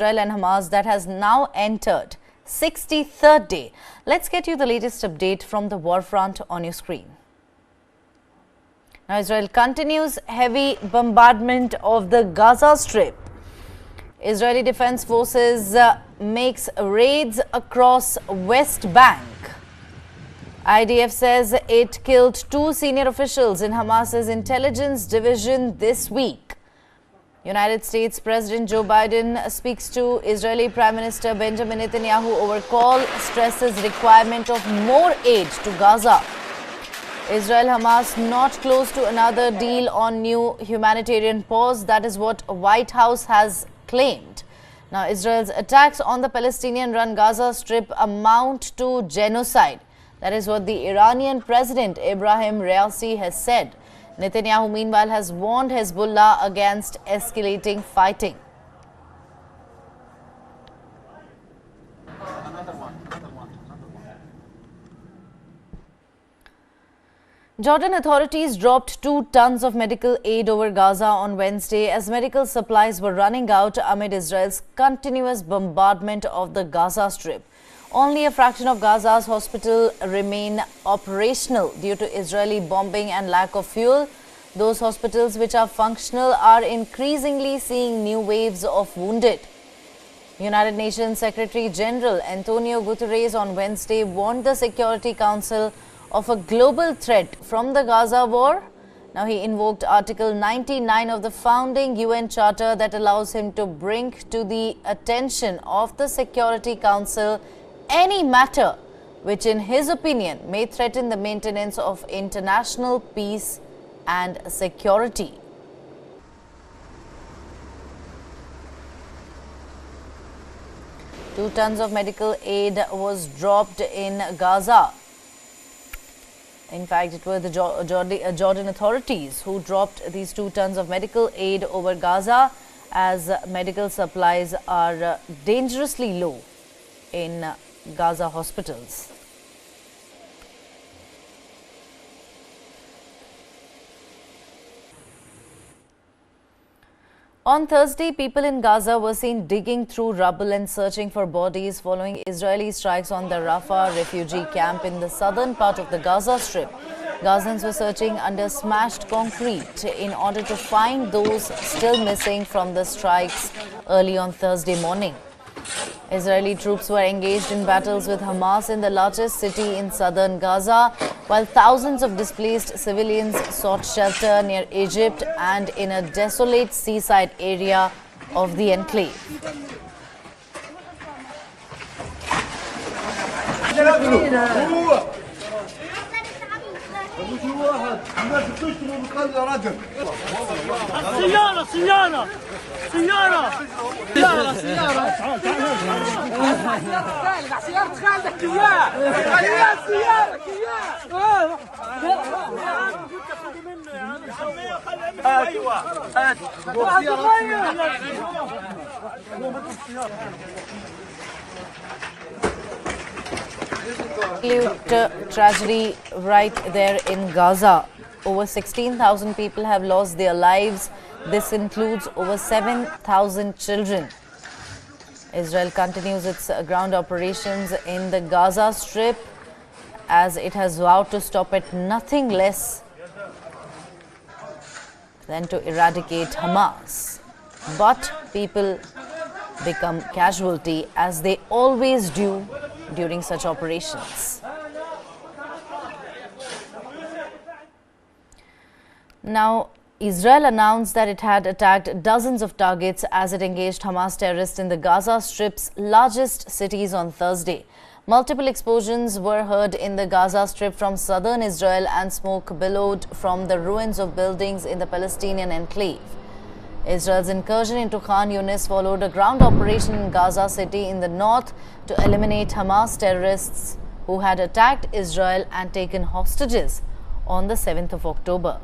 Israel and Hamas that has now entered 63rd day. Let's get you the latest update from the war front on your screen. Now, Israel continues heavy bombardment of the Gaza Strip. Israeli Defense Forces makes raids across West Bank. IDF says it killed 2 senior officials in Hamas's intelligence division this week. United States President Joe Biden speaks to Israeli Prime Minister Benjamin Netanyahu over call, stresses requirement of more aid to Gaza. Israel-Hamas not close to another deal on new humanitarian pause. That is what White House has claimed. Now, Israel's attacks on the Palestinian-run Gaza Strip amount to genocide. That is what the Iranian President Ebrahim Raisi has said. Netanyahu, meanwhile, has warned Hezbollah against escalating fighting. Jordan authorities dropped 2 tons of medical aid over Gaza on Wednesday as medical supplies were running out amid Israel's continuous bombardment of the Gaza Strip. Only a fraction of Gaza's hospitals remain operational due to Israeli bombing and lack of fuel. Those hospitals which are functional are increasingly seeing new waves of wounded. United Nations Secretary General Antonio Guterres on Wednesday warned the Security Council of a global threat from the Gaza war. Now, he invoked Article 99 of the founding UN Charter that allows him to bring to the attention of the Security Council any matter which, in his opinion, may threaten the maintenance of international peace and security. Two tons of medical aid was dropped in Gaza. In fact, it were the Jordan authorities who dropped these 2 tons of medical aid over Gaza as medical supplies are dangerously low in Gaza hospitals. On Thursday, people in Gaza were seen digging through rubble and searching for bodies following Israeli strikes on the Rafah refugee camp in the southern part of the Gaza Strip. Gazans were searching under smashed concrete in order to find those still missing from the strikes early on Thursday morning. Israeli troops were engaged in battles with Hamas in the largest city in southern Gaza, while thousands of displaced civilians sought shelter near Egypt and in a desolate seaside area of the enclave. Tragedy right there in Gaza. Over 16,000 people have lost their lives. This includes over 7,000 children. Israel continues its ground operations in the Gaza Strip as it has vowed to stop at nothing less than to eradicate Hamas. But people become casualty as they always do during such operations. Now, Israel announced that it had attacked dozens of targets as it engaged Hamas terrorists in the Gaza Strip's largest cities on Thursday. Multiple explosions were heard in the Gaza Strip from southern Israel and smoke billowed from the ruins of buildings in the Palestinian enclave. Israel's incursion into Khan Yunis followed a ground operation in Gaza City in the north to eliminate Hamas terrorists who had attacked Israel and taken hostages on the 7th of October.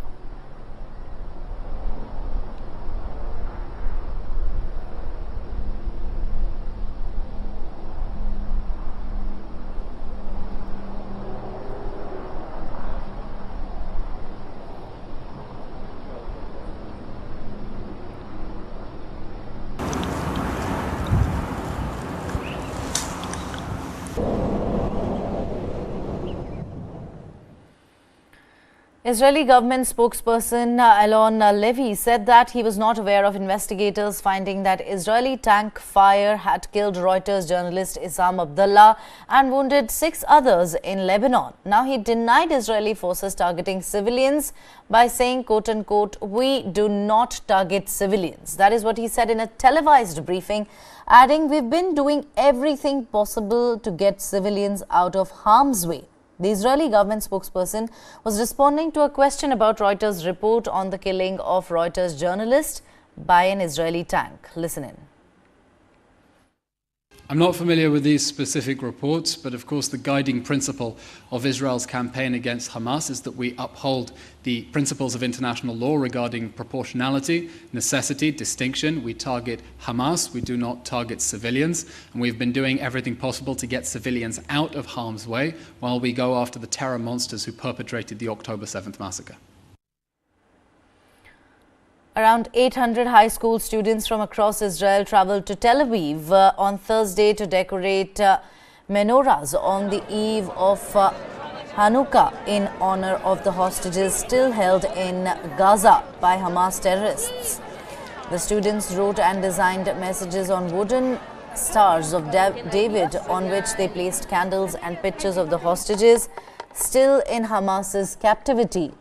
Israeli government spokesperson Alon Levy said that he was not aware of investigators finding that Israeli tank fire had killed Reuters journalist Issam Abdullah and wounded 6 others in Lebanon. Now, he denied Israeli forces targeting civilians by saying, quote unquote, "We do not target civilians." That is what he said in a televised briefing, adding, "We've been doing everything possible to get civilians out of harm's way." The Israeli government spokesperson was responding to a question about Reuters' report on the killing of Reuters journalist by an Israeli tank. Listen in. I'm not familiar with these specific reports, but of course the guiding principle of Israel's campaign against Hamas is that we uphold the principles of international law regarding proportionality, necessity, distinction. We target Hamas, we do not target civilians, and we've been doing everything possible to get civilians out of harm's way while we go after the terror monsters who perpetrated the October 7th massacre. Around 800 high school students from across Israel traveled to Tel Aviv on Thursday to decorate menorahs on the eve of Hanukkah in honor of the hostages still held in Gaza by Hamas terrorists. The students wrote and designed messages on wooden stars of David on which they placed candles and pictures of the hostages still in Hamas's captivity.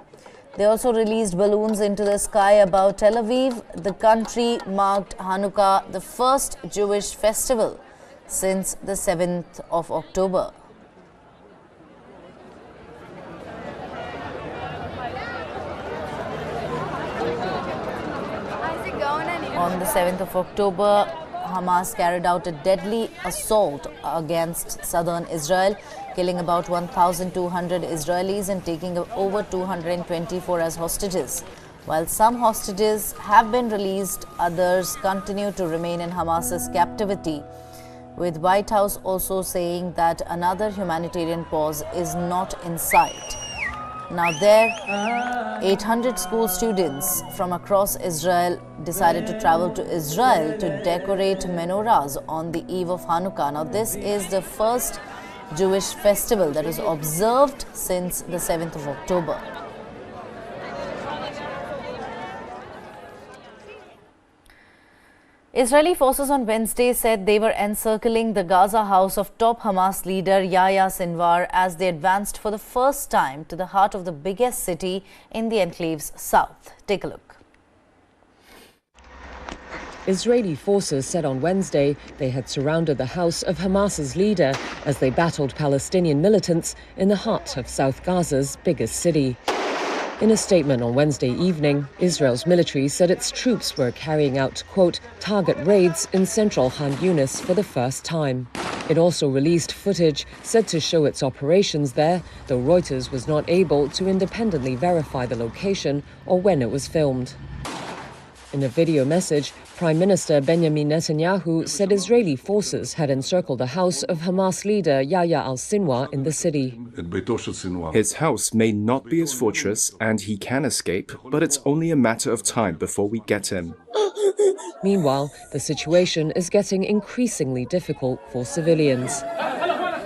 They also released balloons into the sky above Tel Aviv. The country marked Hanukkah, the first Jewish festival since the 7th of October. On the 7th of October, Hamas carried out a deadly assault against southern Israel, killing about 1,200 Israelis and taking over 224 as hostages. While some hostages have been released, others continue to remain in Hamas's captivity, with White House also saying that another humanitarian pause is not in sight. Now, 800 school students from across Israel decided to travel to Israel to decorate menorahs on the eve of Hanukkah. Now, this is the first Jewish festival that was observed since the 7th of October. Israeli forces on Wednesday said they were encircling the Gaza house of top Hamas leader Yahya Sinwar as they advanced for the first time to the heart of the biggest city in the enclave's south. Take a look. Israeli forces said on Wednesday they had surrounded the house of Hamas's leader as they battled Palestinian militants in the heart of South Gaza's biggest city. In a statement on Wednesday evening, Israel's military said its troops were carrying out, quote, target raids in central Khan Yunis for the first time. It also released footage said to show its operations there, though Reuters was not able to independently verify the location or when it was filmed. In a video message, Prime Minister Benjamin Netanyahu said Israeli forces had encircled the house of Hamas leader Yahya al-Sinwar in the city. His house may not be his fortress and he can escape, but it's only a matter of time before we get him. Meanwhile, the situation is getting increasingly difficult for civilians.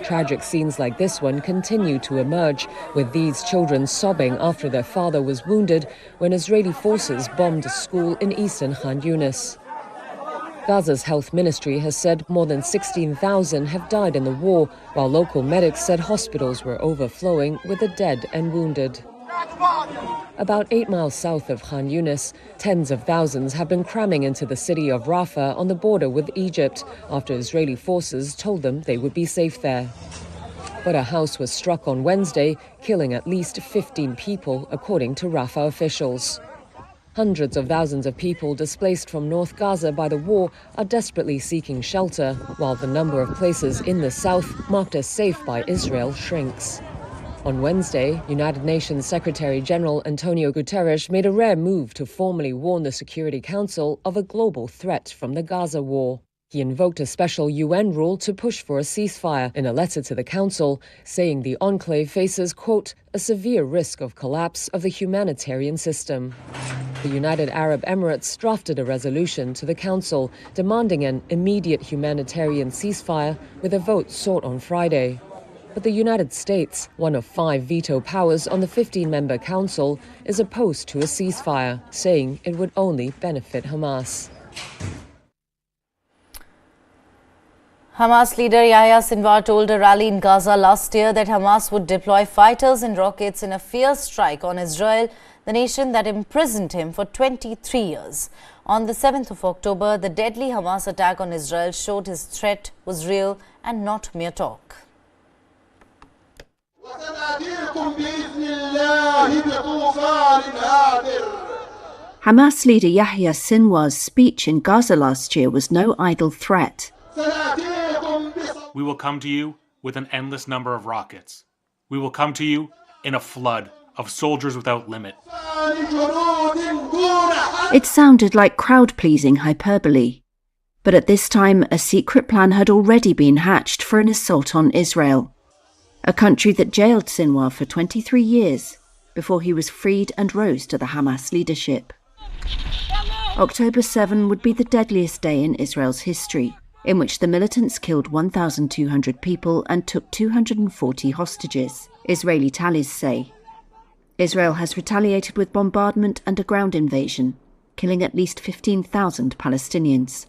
Tragic scenes like this one continue to emerge, with these children sobbing after their father was wounded when Israeli forces bombed a school in eastern Khan Yunis. Gaza's health ministry has said more than 16,000 have died in the war, while local medics said hospitals were overflowing with the dead and wounded. About 8 miles south of Khan Yunis, tens of thousands have been cramming into the city of Rafah on the border with Egypt after Israeli forces told them they would be safe there. But a house was struck on Wednesday, killing at least 15 people, according to Rafah officials. Hundreds of thousands of people displaced from North Gaza by the war are desperately seeking shelter, while the number of places in the south marked as safe by Israel shrinks. On Wednesday, United Nations Secretary-General Antonio Guterres made a rare move to formally warn the Security Council of a global threat from the Gaza war. He invoked a special UN rule to push for a ceasefire in a letter to the Council, saying the enclave faces, quote, a severe risk of collapse of the humanitarian system. The United Arab Emirates drafted a resolution to the Council demanding an immediate humanitarian ceasefire with a vote sought on Friday. But the United States, one of 5 veto powers on the 15-member council, is opposed to a ceasefire, saying it would only benefit Hamas. Hamas leader Yahya Sinwar told a rally in Gaza last year that Hamas would deploy fighters and rockets in a fierce strike on Israel, the nation that imprisoned him for 23 years. On the 7th of October, the deadly Hamas attack on Israel showed his threat was real and not mere talk. Hamas leader Yahya Sinwar's speech in Gaza last year was no idle threat. We will come to you with an endless number of rockets. We will come to you in a flood of soldiers without limit. It sounded like crowd-pleasing hyperbole. But at this time, a secret plan had already been hatched for an assault on Israel, a country that jailed Sinwar for 23 years before he was freed and rose to the Hamas leadership. October 7 would be the deadliest day in Israel's history, in which the militants killed 1,200 people and took 240 hostages, Israeli tallies say. Israel has retaliated with bombardment and a ground invasion, killing at least 15,000 Palestinians.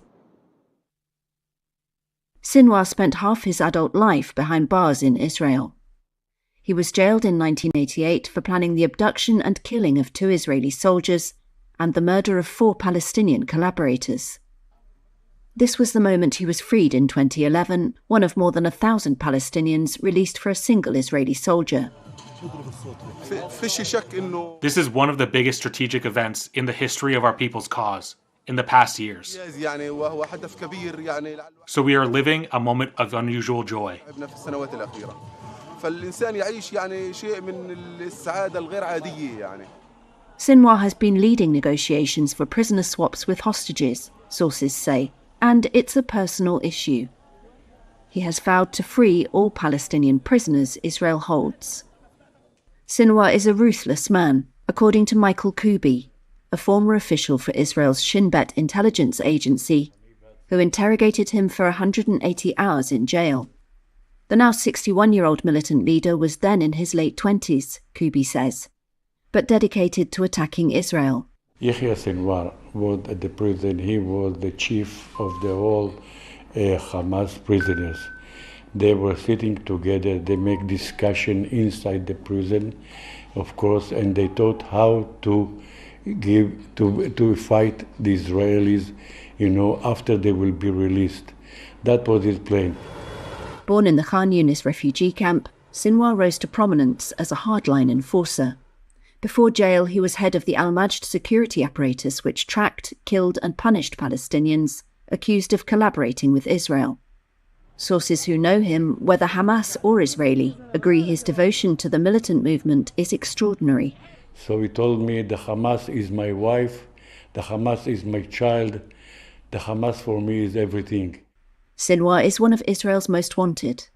Sinwar spent half his adult life behind bars in Israel. He was jailed in 1988 for planning the abduction and killing of 2 Israeli soldiers and the murder of 4 Palestinian collaborators. This was the moment he was freed in 2011, one of more than 1,000 Palestinians released for a single Israeli soldier. This is one of the biggest strategic events in the history of our people's cause in the past years. So we are living a moment of unusual joy. Sinwar has been leading negotiations for prisoner swaps with hostages, sources say, and it's a personal issue. He has vowed to free all Palestinian prisoners Israel holds. Sinwar is a ruthless man, according to Michael Kubi, a former official for Israel's Shin Bet intelligence agency, who interrogated him for 180 hours in jail. The now 61-year-old militant leader was then in his late 20s, Kubi says, but dedicated to attacking Israel. Yahya Sinwar was at the prison. He was the chief of the whole Hamas prisoners. They were sitting together. They make discussion inside the prison, of course, and they taught how to fight the Israelis, after they will be released. That was his plan. Born in the Khan Yunis refugee camp, Sinwar rose to prominence as a hardline enforcer. Before jail, he was head of the Al-Majd security apparatus which tracked, killed and punished Palestinians accused of collaborating with Israel. Sources who know him, whether Hamas or Israeli, agree his devotion to the militant movement is extraordinary. So he told me, the Hamas is my wife, the Hamas is my child, the Hamas for me is everything. Sinwar is one of Israel's most wanted.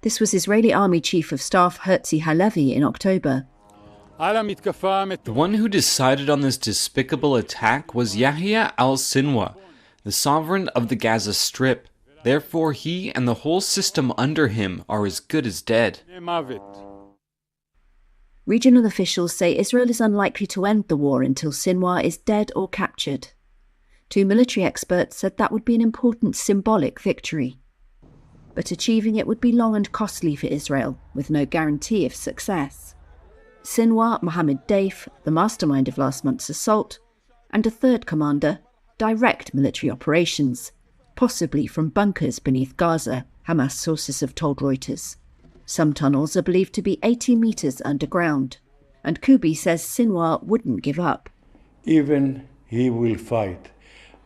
This was Israeli Army Chief of Staff Herzi Halevi in October. The one who decided on this despicable attack was Yahya al-Sinwar, the sovereign of the Gaza Strip. Therefore, he and the whole system under him are as good as dead. Regional officials say Israel is unlikely to end the war until Sinwar is dead or captured. 2 military experts said that would be an important symbolic victory. But achieving it would be long and costly for Israel, with no guarantee of success. Sinwar Mohammed Daif, the mastermind of last month's assault, and a third commander, direct military operations, possibly from bunkers beneath Gaza, Hamas sources have told Reuters. Some tunnels are believed to be 80 meters underground, and Kubi says Sinwar wouldn't give up. Even he will fight.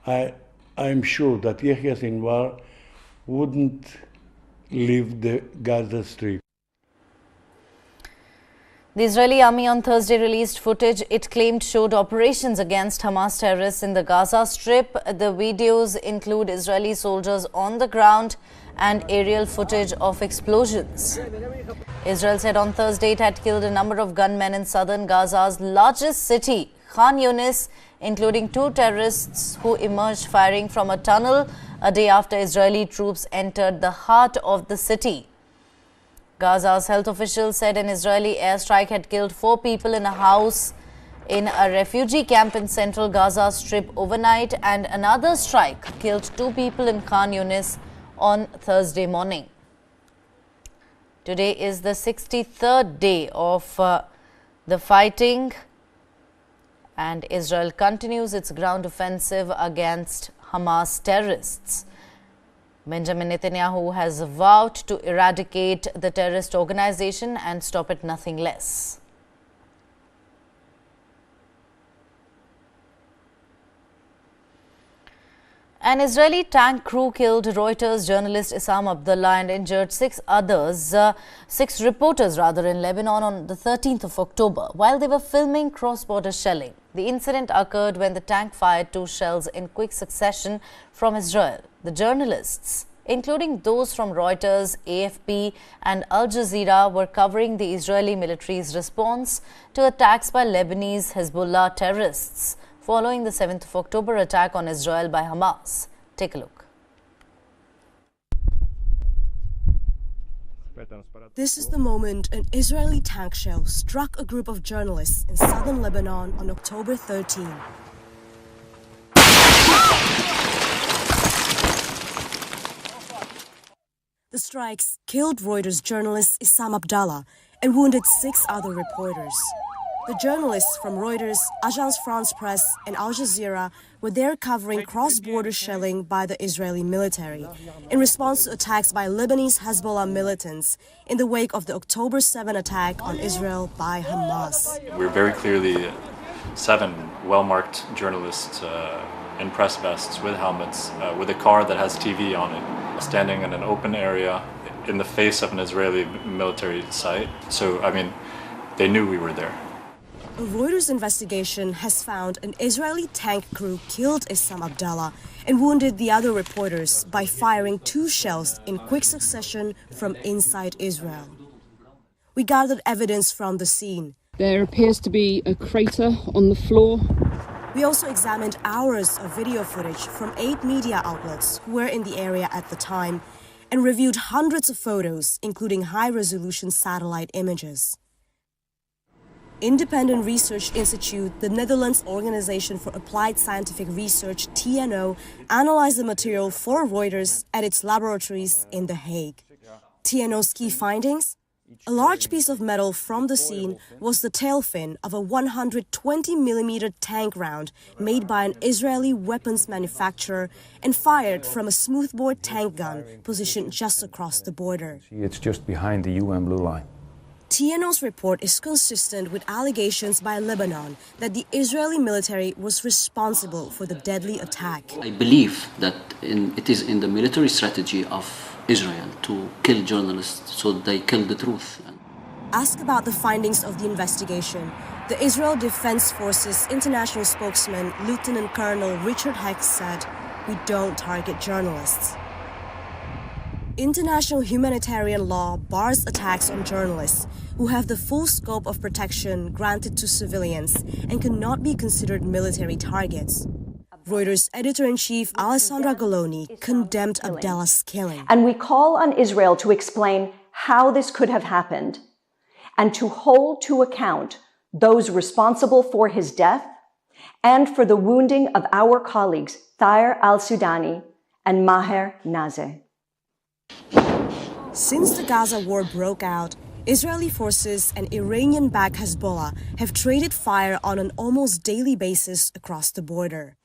I'm sure that Yahya Sinwar wouldn't leave the Gaza Strip. The Israeli army on Thursday released footage it claimed showed operations against Hamas terrorists in the Gaza Strip. The videos include Israeli soldiers on the ground and aerial footage of explosions. Israel said on Thursday it had killed a number of gunmen in southern Gaza's largest city, Khan Yunis, including 2 terrorists who emerged firing from a tunnel a day after Israeli troops entered the heart of the city. Gaza's health officials said an Israeli airstrike had killed 4 people in a house in a refugee camp in central Gaza Strip overnight, and another strike killed 2 people in Khan Yunis on Thursday morning. Today is the 63rd day of the fighting, and Israel continues its ground offensive against Hamas terrorists. Benjamin Netanyahu has vowed to eradicate the terrorist organization and stop at nothing less. An Israeli tank crew killed Reuters journalist Issam Abdullah and injured 6 reporters in Lebanon on the 13th of October while they were filming cross-border shelling. The incident occurred when the tank fired 2 shells in quick succession from Israel. The journalists, including those from Reuters, AFP and Al Jazeera, were covering the Israeli military's response to attacks by Lebanese Hezbollah terrorists following the 7th of October attack on Israel by Hamas. Take a look. This is the moment an Israeli tank shell struck a group of journalists in southern Lebanon on October 13. The strikes killed Reuters journalist Issam Abdallah and wounded 6 other reporters. The journalists from Reuters, Agence France-Presse and Al Jazeera were there covering cross-border shelling by the Israeli military in response to attacks by Lebanese Hezbollah militants in the wake of the October 7 attack on Israel by Hamas. We're very clearly 7 well-marked journalists in press vests with helmets, with a car that has TV on it, standing in an open area in the face of an Israeli military site. So, I mean, they knew we were there. A Reuters investigation has found an Israeli tank crew killed Issam Abdallah and wounded the other reporters by firing 2 shells in quick succession from inside Israel. We gathered evidence from the scene. There appears to be a crater on the floor. We also examined hours of video footage from 8 media outlets who were in the area at the time and reviewed hundreds of photos, including high-resolution satellite images. Independent Research Institute, the Netherlands Organization for Applied Scientific Research, TNO, analyzed the material for Reuters at its laboratories in The Hague. TNO's key findings? A large piece of metal from the scene was the tail fin of a 120mm tank round made by an Israeli weapons manufacturer and fired from a smoothbore tank gun positioned just across the border. It's just behind the UN blue line. TNO's report is consistent with allegations by Lebanon that the Israeli military was responsible for the deadly attack. I believe that it is in the military strategy of Israel to kill journalists, so they kill the truth. Asked about the findings of the investigation, the Israel Defense Forces international spokesman, Lieutenant Colonel Richard Heck, said, "We don't target journalists." International humanitarian law bars attacks on journalists who have the full scope of protection granted to civilians and cannot be considered military targets. Reuters editor-in-chief Alessandra Goloni condemned Abdallah's killing. And we call on Israel to explain how this could have happened and to hold to account those responsible for his death and for the wounding of our colleagues Tahir al-Sudani and Maher Nazeh. Since the Gaza war broke out, Israeli forces and Iranian-backed Hezbollah have traded fire on an almost daily basis across the border.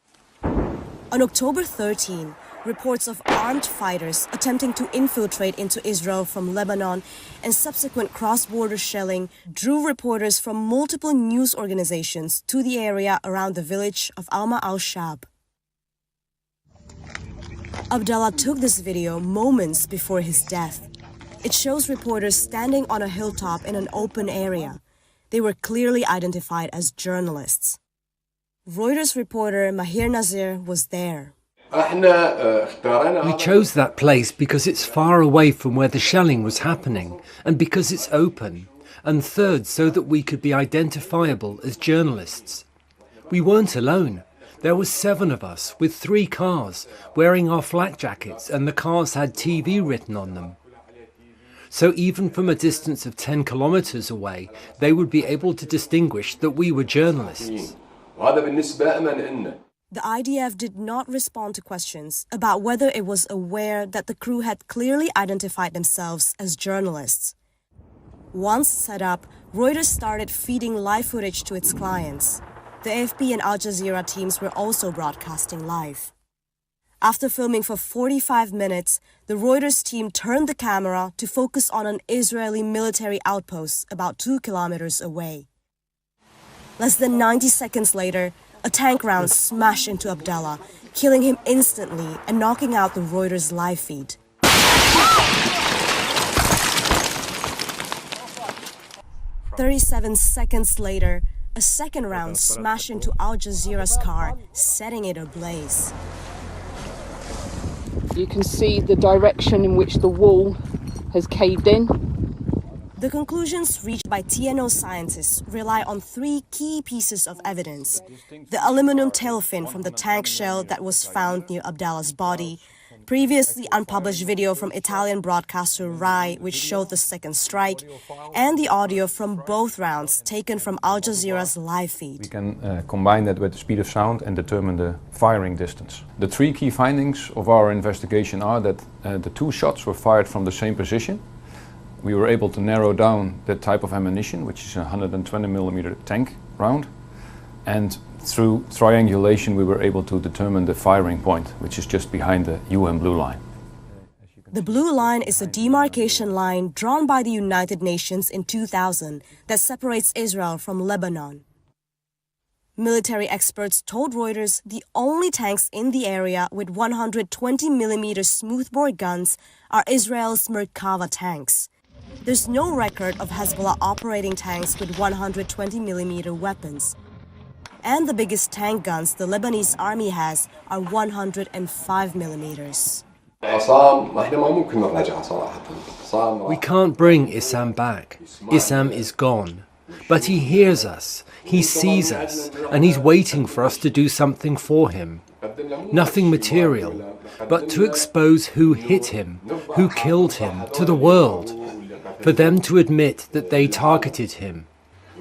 On October 13, reports of armed fighters attempting to infiltrate into Israel from Lebanon and subsequent cross-border shelling drew reporters from multiple news organizations to the area around the village of Alma al-Shab. Abdallah took this video moments before his death. It shows reporters standing on a hilltop in an open area. They were clearly identified as journalists. Reuters reporter Maher Nazeh was there. We chose that place because it's far away from where the shelling was happening and because it's open, and third, so that we could be identifiable as journalists. We weren't alone. There were 7 of us with 3 cars wearing our flak jackets, and the cars had TV written on them. So even from a distance of 10 kilometers away, they would be able to distinguish that we were journalists. The IDF did not respond to questions about whether it was aware that the crew had clearly identified themselves as journalists. Once set up, Reuters started feeding live footage to its clients. The AFP and Al Jazeera teams were also broadcasting live. After filming for 45 minutes, the Reuters team turned the camera to focus on an Israeli military outpost about 2 kilometers away. Less than 90 seconds later, a tank round smashed into Abdallah, killing him instantly and knocking out the Reuters live feed. 37 seconds later, a second round smashed into Al Jazeera's car, setting it ablaze. You can see the direction in which the wall has caved in. The conclusions reached by TNO scientists rely on 3 key pieces of evidence: the aluminum tail fin from the tank shell that was found near Abdallah's body, previously unpublished video from Italian broadcaster Rai which showed the second strike, and the audio from both rounds taken from Al Jazeera's live feed. We can combine that with the speed of sound and determine the firing distance. The 3 key findings of our investigation are that the 2 shots were fired from the same position. We were able to narrow down the type of ammunition, which is a 120mm tank round, and through triangulation we were able to determine the firing point, which is just behind the UN blue line. The blue line is a demarcation line drawn by the United Nations in 2000 that separates Israel from Lebanon. Military experts told Reuters the only tanks in the area with 120mm smoothbore guns are Israel's Merkava tanks. There's no record of Hezbollah operating tanks with 120mm weapons. And the biggest tank guns the Lebanese army has are 105mm. We can't bring Issam back. Issam is gone. But he hears us, he sees us, and he's waiting for us to do something for him. Nothing material, but to expose who hit him, who killed him, to the world. For them to admit that they targeted him.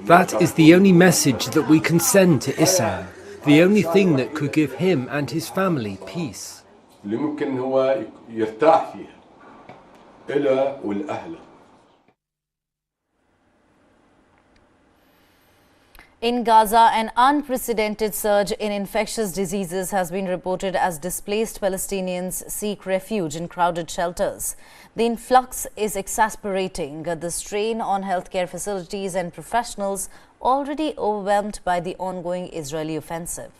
That is the only message that we can send to Issam, the only thing that could give him and his family peace. In Gaza, an unprecedented surge in infectious diseases has been reported as displaced Palestinians seek refuge in crowded shelters. The influx is exasperating the strain on healthcare facilities and professionals already overwhelmed by the ongoing Israeli offensive.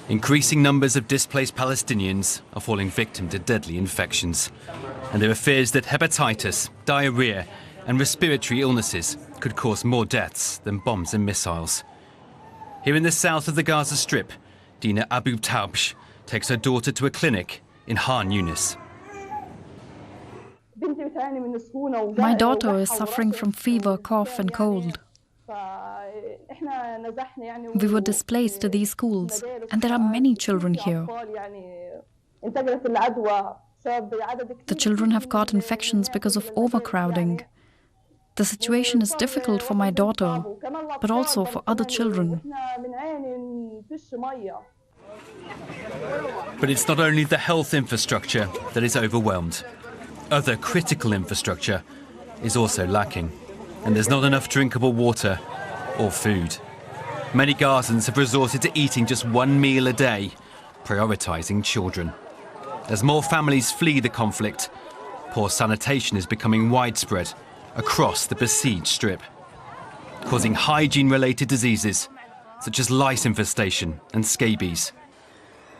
Increasing numbers of displaced Palestinians are falling victim to deadly infections. And there are fears that hepatitis, diarrhea and respiratory illnesses could cause more deaths than bombs and missiles. Here in the south of the Gaza Strip, Dina Abu Taubsh takes her daughter to a clinic in Han Yunis. My daughter is suffering from fever, cough and cold. We were displaced to these schools, and there are many children here. The children have caught infections because of overcrowding. The situation is difficult for my daughter, but also for other children. But it's not only the health infrastructure that is overwhelmed. Other critical infrastructure is also lacking, and there's not enough drinkable water or food. Many Gazans have resorted to eating just 1 meal a day, prioritizing children. As more families flee the conflict, poor sanitation is becoming widespread across the besieged strip, causing hygiene-related diseases such as lice infestation and scabies,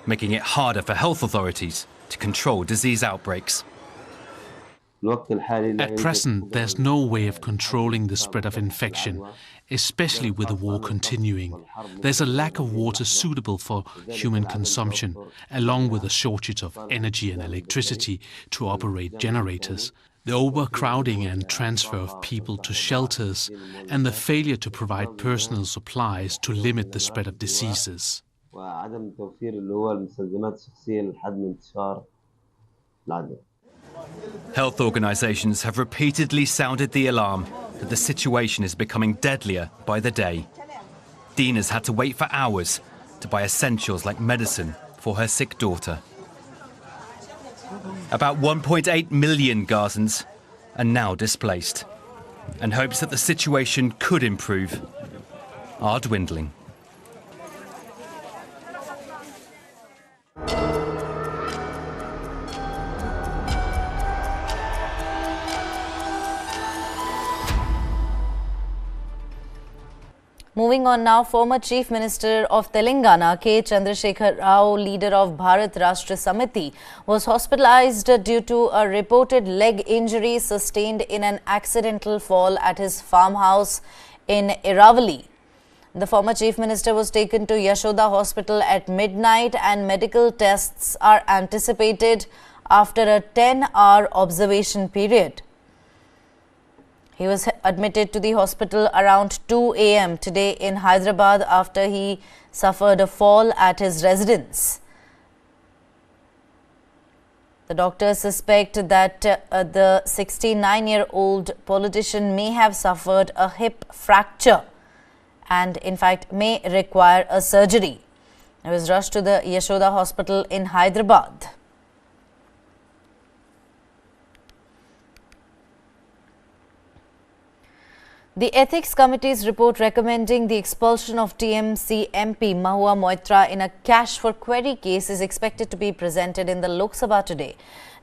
making it harder for health authorities to control disease outbreaks. At present, there's no way of controlling the spread of infection, especially with the war continuing. There's a lack of water suitable for human consumption, along with a shortage of energy and electricity to operate generators. The overcrowding and transfer of people to shelters, and the failure to provide personal supplies to limit the spread of diseases. Health organisations have repeatedly sounded the alarm that the situation is becoming deadlier by the day. Dina's had to wait for hours to buy essentials like medicine for her sick daughter. About 1.8 million Gazans are now displaced, and hopes that the situation could improve are dwindling. Moving on now, former Chief Minister of Telangana, Chandrasekhar Rao, leader of Bharat Rashtra Samiti, was hospitalized due to a reported leg injury sustained in an accidental fall at his farmhouse in Iravali. The former Chief Minister was taken to Yashoda Hospital at midnight and medical tests are anticipated after a 10-hour observation period. He was admitted to the hospital around 2 a.m. today in Hyderabad after he suffered a fall at his residence. The doctors suspect that the 69-year-old politician may have suffered a hip fracture and in fact may require a surgery. He was rushed to the Yashoda Hospital in Hyderabad. The Ethics Committee's report recommending the expulsion of TMC MP Mahua Moitra in a cash for query case is expected to be presented in the Lok Sabha today.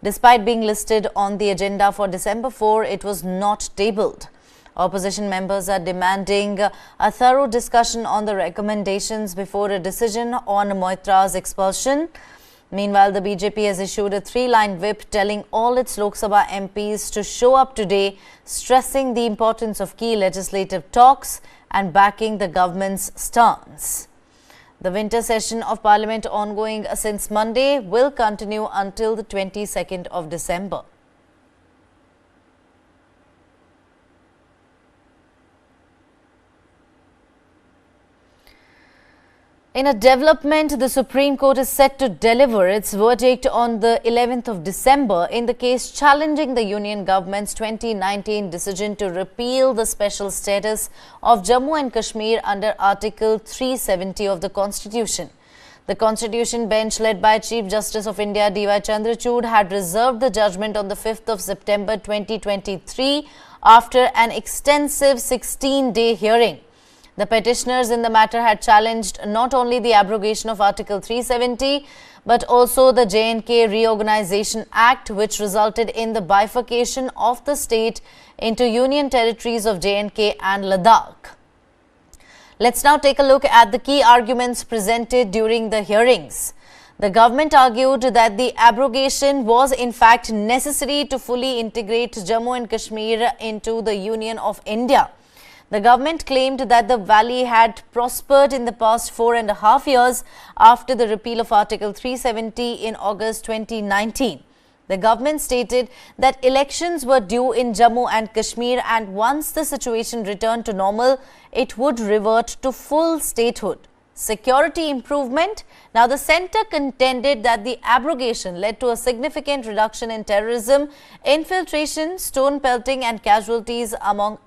Despite being listed on the agenda for December 4, it was not tabled. Opposition members are demanding a thorough discussion on the recommendations before a decision on Moitra's expulsion. Meanwhile, the BJP has issued a 3-line whip telling all its Lok Sabha MPs to show up today, stressing the importance of key legislative talks and backing the government's stance. The winter session of Parliament, ongoing since Monday, will continue until the 22nd of December. In a development, the Supreme Court is set to deliver its verdict on the 11th of December in the case challenging the Union government's 2019 decision to repeal the special status of Jammu and Kashmir under Article 370 of the Constitution. The Constitution bench, led by Chief Justice of India D.Y. Chandrachud, had reserved the judgment on the 5th of September 2023 after an extensive 16-day hearing. The petitioners in the matter had challenged not only the abrogation of Article 370, but also the J&K Reorganization Act, which resulted in the bifurcation of the state into union territories of J&K and Ladakh. Let's now take a look at the key arguments presented during the hearings. The government argued that the abrogation was in fact necessary to fully integrate Jammu and Kashmir into the Union of India. The government claimed that the valley had prospered in the past 4.5 years after the repeal of Article 370 in August 2019. The government stated that elections were due in Jammu and Kashmir, and once the situation returned to normal, it would revert to full statehood. Security improvement. Now, the centre contended that the abrogation led to a significant reduction in terrorism, infiltration, stone pelting and casualties among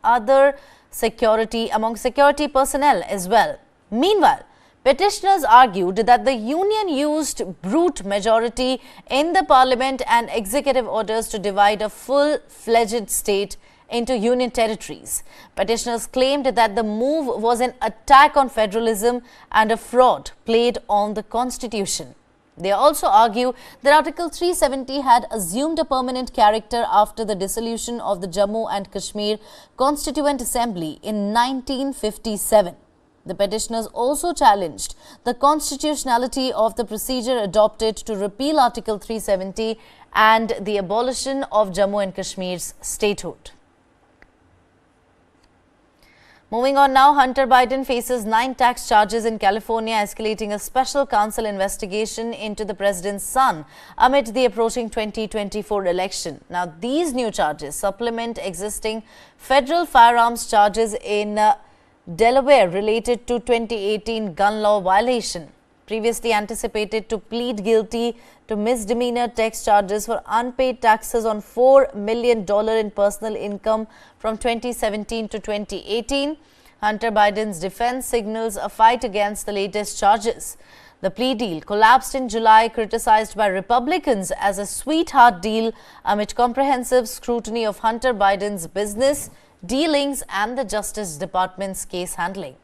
security personnel as well. Meanwhile, petitioners argued that the union used brute majority in the parliament and executive orders to divide a full-fledged state into union territories. Petitioners claimed that the move was an attack on federalism and a fraud played on the constitution. They also argue that Article 370 had assumed a permanent character after the dissolution of the Jammu and Kashmir Constituent Assembly in 1957. The petitioners also challenged the constitutionality of the procedure adopted to repeal Article 370 and the abolition of Jammu and Kashmir's statehood. Moving on now, Hunter Biden faces 9 tax charges in California, escalating a special counsel investigation into the president's son amid the approaching 2024 election. Now, these new charges supplement existing federal firearms charges in Delaware related to 2018 gun law violation. previously anticipated to plead guilty to misdemeanor tax charges for unpaid taxes on $4 million in personal income from 2017 to 2018. Hunter Biden's defense signals a fight against the latest charges. The plea deal collapsed in July, criticized by Republicans as a sweetheart deal amid comprehensive scrutiny of Hunter Biden's business dealings and the Justice Department's case handling.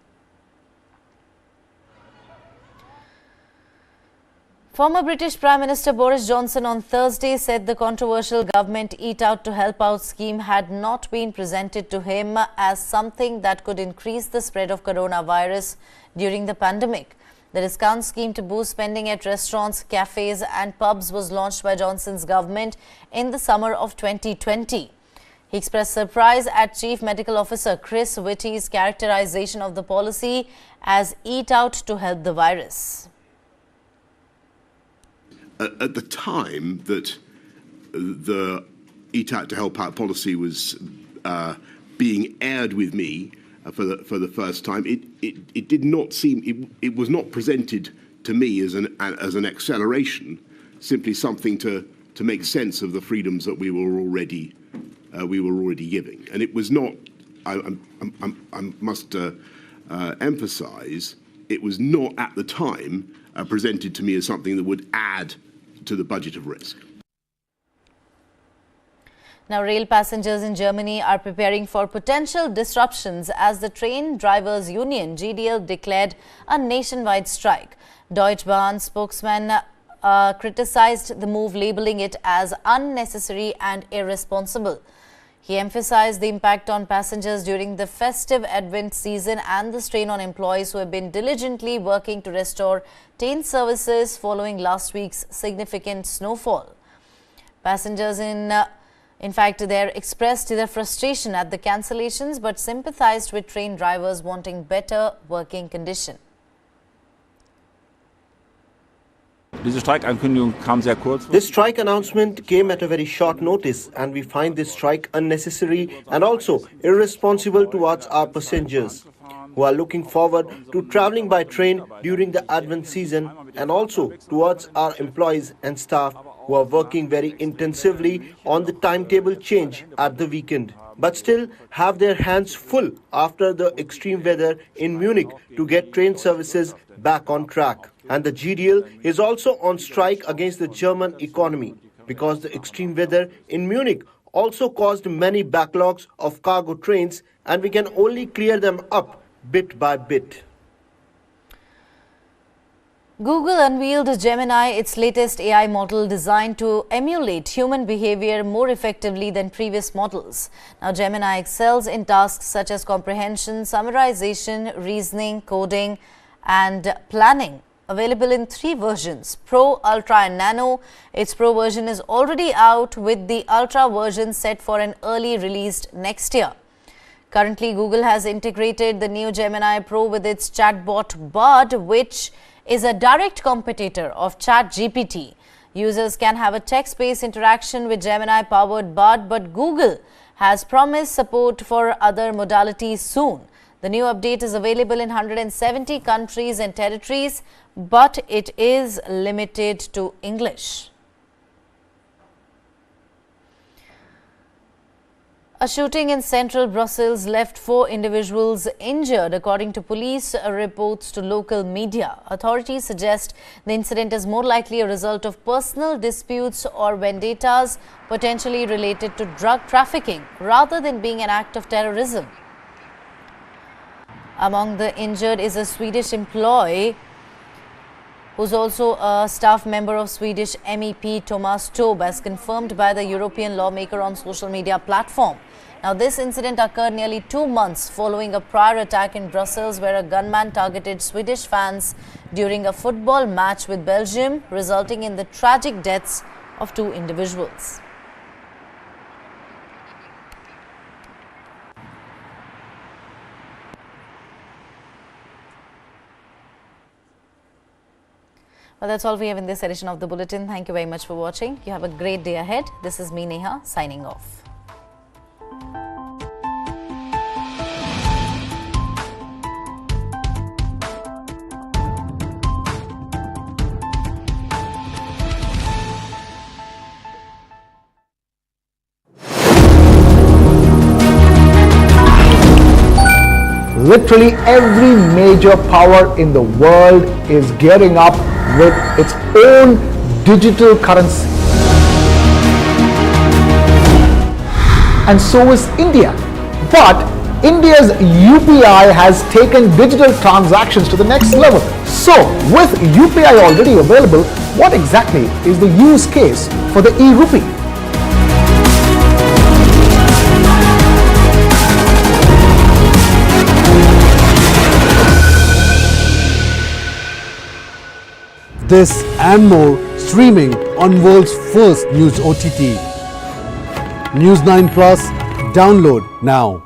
Former British Prime Minister Boris Johnson on Thursday said the controversial government Eat Out to Help Out scheme had not been presented to him as something that could increase the spread of coronavirus during the pandemic. The discount scheme to boost spending at restaurants, cafes and pubs was launched by Johnson's government in the summer of 2020. He expressed surprise at Chief Medical Officer Chris Whitty's characterization of the policy as Eat Out to help the virus. At the time that the Eat Out to Help Out policy was being aired with me for the first time, it did not seem, it was not presented to me as an acceleration, simply something to make sense of the freedoms that we were already giving. And it was not, I must emphasize, it was not at the time presented to me as something that would add to the budget of risk. Now, rail passengers in Germany are preparing for potential disruptions as the train drivers' union, GDL, declared a nationwide strike. Deutsche Bahn spokesman criticized the move, labeling it as unnecessary and irresponsible. He emphasized the impact on passengers during the festive Advent season and the strain on employees who have been diligently working to restore train services following last week's significant snowfall. Passengers in fact, they expressed their frustration at the cancellations but sympathized with train drivers wanting better working conditions. This strike announcement came at a very short notice, and we find this strike unnecessary and also irresponsible towards our passengers who are looking forward to traveling by train during the Advent season, and also towards our employees and staff who are working very intensively on the timetable change at the weekend, but still have their hands full after the extreme weather in Munich to get train services back on track. And the GDL is also on strike against the German economy because the extreme weather in Munich also caused many backlogs of cargo trains, and we can only clear them up bit by bit. Google unveiled Gemini, its latest AI model designed to emulate human behavior more effectively than previous models. Now, Gemini excels in tasks such as comprehension, summarization, reasoning, coding, and planning. Available in 3 versions: Pro, Ultra and Nano. Its Pro version is already out, with the Ultra version set for an early release next year. Currently, Google has integrated the new Gemini Pro with its chatbot Bard, which is a direct competitor of ChatGPT. Users can have a text-based interaction with Gemini-powered Bard, but Google has promised support for other modalities soon. The new update is available in 170 countries and territories, but it is limited to English. A shooting in central Brussels left 4 individuals injured, according to police reports to local media. Authorities suggest the incident is more likely a result of personal disputes or vendettas potentially related to drug trafficking, rather than being an act of terrorism. Among the injured is a Swedish employee who's also a staff member of Swedish MEP Thomas Taube, as confirmed by the European lawmaker on social media platform. Now, this incident occurred nearly 2 months following a prior attack in Brussels, where a gunman targeted Swedish fans during a football match with Belgium, resulting in the tragic deaths of 2 individuals. Well, that's all we have in this edition of the Bulletin. Thank you very much for watching. You have a great day ahead. This is me, Neha, signing off. literally every major power in the world is gearing up with its own digital currency. And so is India. But India's UPI has taken digital transactions to the next level. So, with UPI already available, what exactly is the use case for the e-rupee? This and more streaming on world's first news OTT. News 9 Plus, download now.